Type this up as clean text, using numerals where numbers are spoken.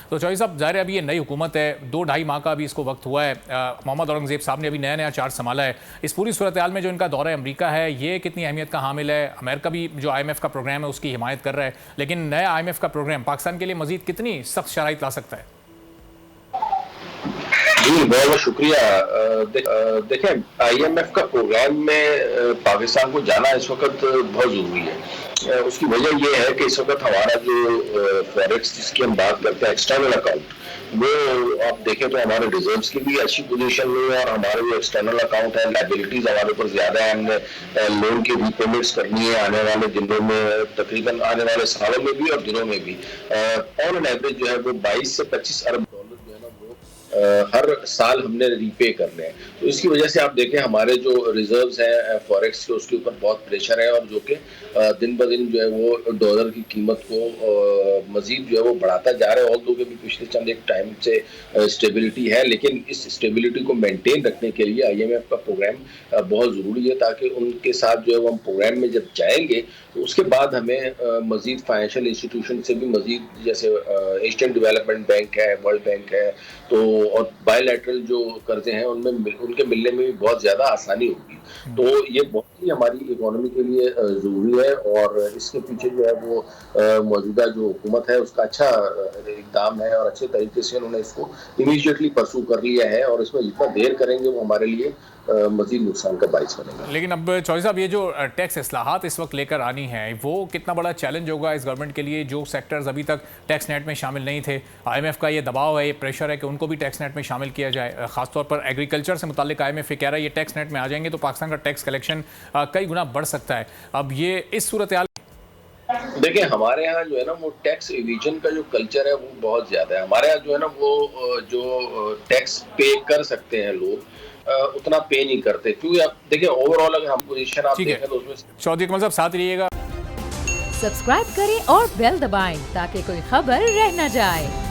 تو चौधरी साहब, ज़ाहिर है अभी ये नई हुकूमत है, 2-2.5 माह का अभी इसको वक्त हुआ है। मोहम्मद औरंगज़ेब साहब ने अभी नया चार्ज संभाला है। इस पूरी सूरत हाल में जो इनका दौरा अमेरिका है, ये कितनी अहमियत का हामिल है? अमेरिका भी जो IMF का प्रोग्राम है उसकी हिमायत कर रहा है, लेकिन नया IMF का प्रोग्राम पाकिस्तान के लिए मज़ीद कितनी सख्त शराइत ला सकता है? जी बहुत बहुत शुक्रिया। देखें, IMF का प्रोग्राम में पाकिस्तान को जाना इस वक्त बहुत ज़रूरी है। उसकी वजह यह है कि इस वक्त हमारा जो फॉरेक्स जिसकी हम बात करते हैं एक्सटर्नल अकाउंट, वो आप देखें तो हमारे रिजर्व्स की भी अच्छी पोजीशन में है और हमारे जो एक्सटर्नल अकाउंट है, लायबिलिटीज हमारे ऊपर ज़्यादा है। हमने लोन की रीपेमेंट्स करनी है आने वाले दिनों में, तकरीबन आने वाले सालों में भी और दिनों में भी। ऑन एवरेज जो है वो 22 से 25 अरब डॉलर जो है ना वो हर साल हमने रीपे करने हैं। तो इसकी वजह से आप देखें हमारे जो रिजर्व्स हैं फॉरेक्स के, उसके ऊपर बहुत प्रेशर है और जो कि दिन ब दिन जो है वो डॉलर की कीमत को मजीद जो है वो बढ़ाता जा रहा है। ऑल दो के भी पिछले चंद एक टाइम से स्टेबिलिटी है, लेकिन इस स्टेबिलिटी को मेंटेन रखने के लिए IMF का प्रोग्राम बहुत ज़रूरी है, ताकि उनके साथ जो है वो हम प्रोग्राम में जब जाएंगे तो उसके बाद हमें मजीद फाइनेंशियल इंस्टीट्यूशन से भी मजीद, जैसे एशियन डेवलपमेंट बैंक है, वर्ल्ड बैंक है, तो और बायलैटरल जो कर्जे हैं उनमें उनके मिलने में भी बहुत ज़्यादा आसानी होगी। तो ये बहुत ही हमारी इकोनॉमी के लिए ज़रूरी है और इसके पीछे जो है वो मौजूदा जो हुकूमत है उसका अच्छा इक़दाम है और अच्छे तरीके से उन्होंने इसको इमीडिएटली परसू कर लिया है और इसमें जितना देर करेंगे वो हमारे लिए मज़ीद नुकसान का बाइस बनेगा। लेकिन अब चौधरी साहब, ये जो टैक्स इस्लाहात इस वक्त लेकर आनी है, वो कितना बड़ा चैलेंज होगा इस गवर्नमेंट के लिए, जो सेक्टर्स अभी तक टैक्स नेट में शामिल नहीं थे? IMF का ये दबाव है, ये प्रेशर है कि उनको भी टैक्स नेट में शामिल किया जाए। खासतौर पर एग्रीकल्चर से मुताल्लिक IMF ये कह रहा है ये टैक्स नेट में आ जाएंगे तो पाकिस्तान का टैक्स कलेक्शन कई गुना बढ़ सकता है। अब ये इस सूरत हाल, देखिए हमारे यहाँ जो है ना वो टैक्स एविजन का जो कल्चर है वो बहुत ज़्यादा है। हमारे यहाँ जो है ना वो जो टैक्स पे कर सकते हैं लोग उतना पे नहीं करते, क्योंकि आप देखिए ओवरऑल अगर हम पोजीशन आप देखें तो उसमें चौधरी कमल साहब साथ रहिएगा। सब्सक्राइब करें और बेल दबाएं ताकि कोई खबर रह न जाए।